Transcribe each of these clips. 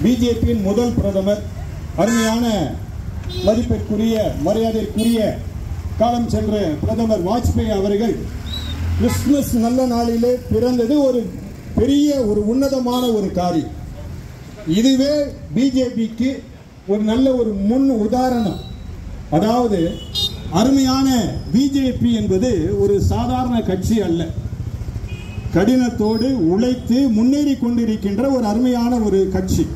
பிஜேபியின் முதல் பிரதமர், அருமையான மதிப்பிற்குரிய மரியாதைக்குரிய காலம் சென்ற பிரதமர் வாஜ்பாய் அவர்கள் கிறிஸ்துமஸ் நல்ல நாளிலே பிறந்தது ஒரு பெரிய ஒரு உன்னதமான ஒரு காரியம். இதுவே பிஜேபிக்கு ஒரு நல்ல ஒரு முன் உதாரணம். அதாவது அருமையான பிஜேபி என்பது ஒரு சாதாரண கட்சி அல்ல, கடினத்தோடு உழைத்து முன்னேறி கொண்டிருக்கின்ற ஒரு அருமையான ஒரு கட்சி.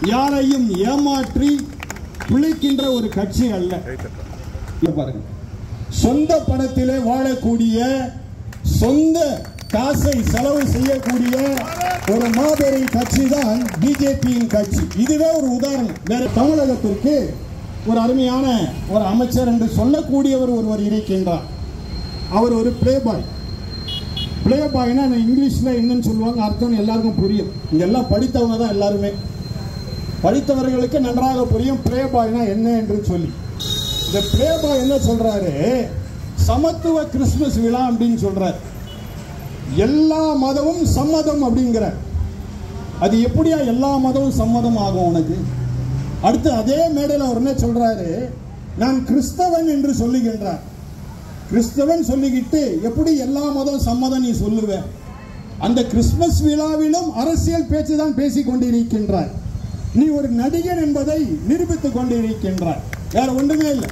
யாரையும் ஏமாற்றி பிழைக்கின்ற ஒரு கட்சி அல்ல. பாருங்க, சொந்த பணத்திலே வாழக்கூடிய, சொந்த காசை செலவு செய்யக்கூடிய ஒரு மாபெரும் கட்சி தான் பிஜேபியின் கட்சி. இதுவே ஒரு உதாரணம். வேற தமிழகத்திற்கு ஒரு அருமையான ஒரு அமைச்சர் என்று சொல்லக்கூடியவர் ஒருவர் இருக்கின்றார். அவர் ஒரு பிளே பாய். பிளே பாய்னா இங்கிலீஷ்ல என்னன்னு சொல்லுவாங்க, அர்த்தம் எல்லாருக்கும் புரியும். இங்கெல்லாம் படித்தவங்க தான் எல்லாருமே, படித்தவர்களுக்கு நன்றாக புரியும் பிளே பாய்னா என்ன என்று சொல்லி. இந்த பிளே பாய் என்ன சொல்றாரு, சமத்துவ கிறிஸ்துமஸ் விழா அப்படின்னு சொல்றாரு. எல்லா மதமும் சம்மதம் அப்படிங்கிற. அது எப்படியா எல்லா மதமும் சம்மதம் ஆகும் உனக்கு? அடுத்து அதே மேடையில் அவர் என்ன சொல்றாரு, நான் கிறிஸ்தவன் என்று சொல்லுகின்றார். கிறிஸ்தவன் சொல்லிக்கிட்டு எப்படி எல்லா மதம் சம்மதம் நீ சொல்லுவ? அந்த கிறிஸ்துமஸ் விழாவிலும் அரசியல் பேச்சு தான் பேசிக் கொண்டிருக்கின்றார். நீ ஒரு நடிகன் என்பதை நிரூபித்துக் கொண்டிருக்கின்றார். வேற ஒன்றுமே இல்லை.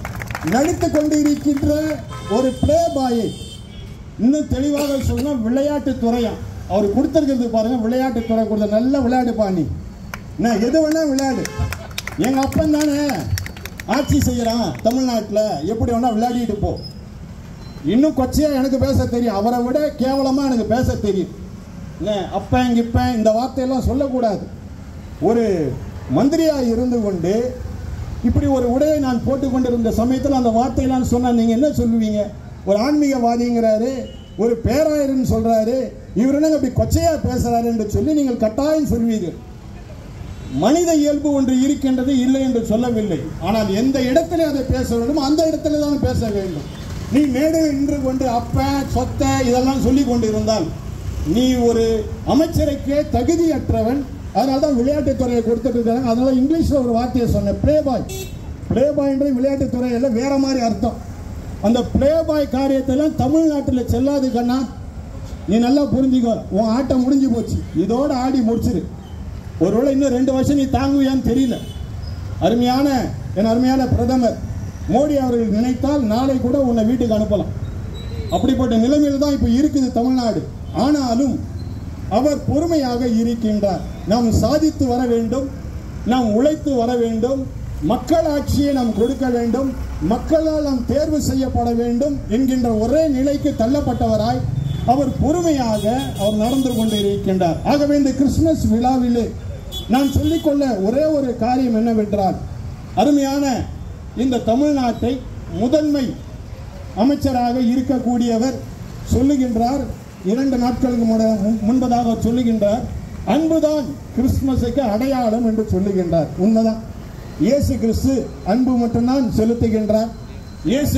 நடித்துக் கொண்டிருக்கின்ற ஒரு பிளே பாயை இன்னும் தெளிவாக சொன்னா விளையாட்டு துறையா அவர் கொடுத்திருக்கிறது பாருங்க. விளையாட்டு துறை கொடுத்த நல்ல விளையாடு பாணி, நான் எது வேணா விளையாடு. எங்க அப்பன் தானே ஆட்சி செய்யறான் தமிழ்நாட்டில், எப்படி வேணா விளையாடிட்டு போ. இன்னும் கொச்சையா எனக்கு பேச தெரியும், அவரை விட கேவலமா எனக்கு பேச தெரியும். அப்பன் கிப்பன் இந்த வார்த்தையெல்லாம் சொல்லக்கூடாது. ஒரு மந்திரியா இருந்து கொண்டு இப்படி ஒரு உடையை நான் போட்டுக்கொண்டிருந்த சமயத்தில் அந்த வார்த்தையெல்லாம் சொன்னா நீங்க என்ன சொல்லுவீங்க? ஒரு ஆன்மீகவாதிங்கிறாரு, ஒரு பேராயர்னு சொல்றாரு, இவர் என்ன அப்படி கொச்சையா பேசுறாரு என்று சொல்லி நீங்கள் கட்டாயம் சொல்வீர்கள். மனித இயல்பு ஒன்று இருக்கின்றது, இல்லை என்று சொல்லவில்லை. ஆனால் எந்த இடத்திலே அதை பேச வேண்டும் அந்த இடத்துல தான் பேச வேண்டும். நீ மேடையில் நின்று கொண்டு அப்ப சொத்த இதெல்லாம் சொல்லி கொண்டிருந்தால் நீ ஒரு அமைச்சருக்கே தகுதியற்றவன். அதனால்தான் விளையாட்டுத்துறையை கொடுத்துட்டு இருக்காங்க. அதனால இங்கிலீஷ்ல ஒரு வார்த்தையை சொன்னேன், பிளே பாய். பிளே பாய்ன்ற விளையாட்டுத்துறையில் வேற மாதிரி அர்த்தம். அந்த பிளே பாய் காரியத்தெல்லாம் தமிழ்நாட்டில் செல்லாது கண்ணா, நீ நல்லா புரிஞ்சுக்கோ. உன் ஆட்டம் முடிஞ்சு போச்சு, இதோட ஆடி முடிச்சிரு. ஒருவேளை இன்னும் 2 வருஷம் நீ தாங்குவியான்னு தெரியல. என் அருமையான பிரதமர் மோடி அவர்கள் நினைத்தால் நாளை கூட உன்னை வீட்டுக்கு அனுப்பலாம். அப்படிப்பட்ட நிலைமையில் தான் இப்ப இருக்குது தமிழ்நாடு. ஆனாலும் அவர் பொறுமையாக இருக்கின்றார். நாம் சாதித்து வர வேண்டும், நாம் உழைத்து வர வேண்டும், மக்கள் ஆட்சியை நாம் கொடுக்க வேண்டும், மக்களால் நாம் தேர்வு செய்யப்பட வேண்டும் என்கின்ற ஒரே நிலைக்கு தள்ளப்பட்டவராய் அவர் பொறுமையாக அவர் நடந்து கொண்டிருக்கின்றார். ஆகவே இந்த கிறிஸ்துமஸ் விழாவிலே நான் சொல்லிக்கொள்ள ஒரே ஒரு காரியம் என்னவென்றால், அருமையான இந்த தமிழ்நாட்டை முதன்மை அமைச்சராக இருக்கக்கூடியவர் சொல்லுகின்றார், 2 நாட்களுக்கு முன்பதாக சொல்லுகின்றார், அன்புதான் கிறிஸ்துமஸுக்கு அடையாளம் என்று சொல்லுகின்றார். உண்மைதான். இயேசு கிறிஸ்து அன்பு மட்டும்தான் செலுத்துகின்றார். இயேசு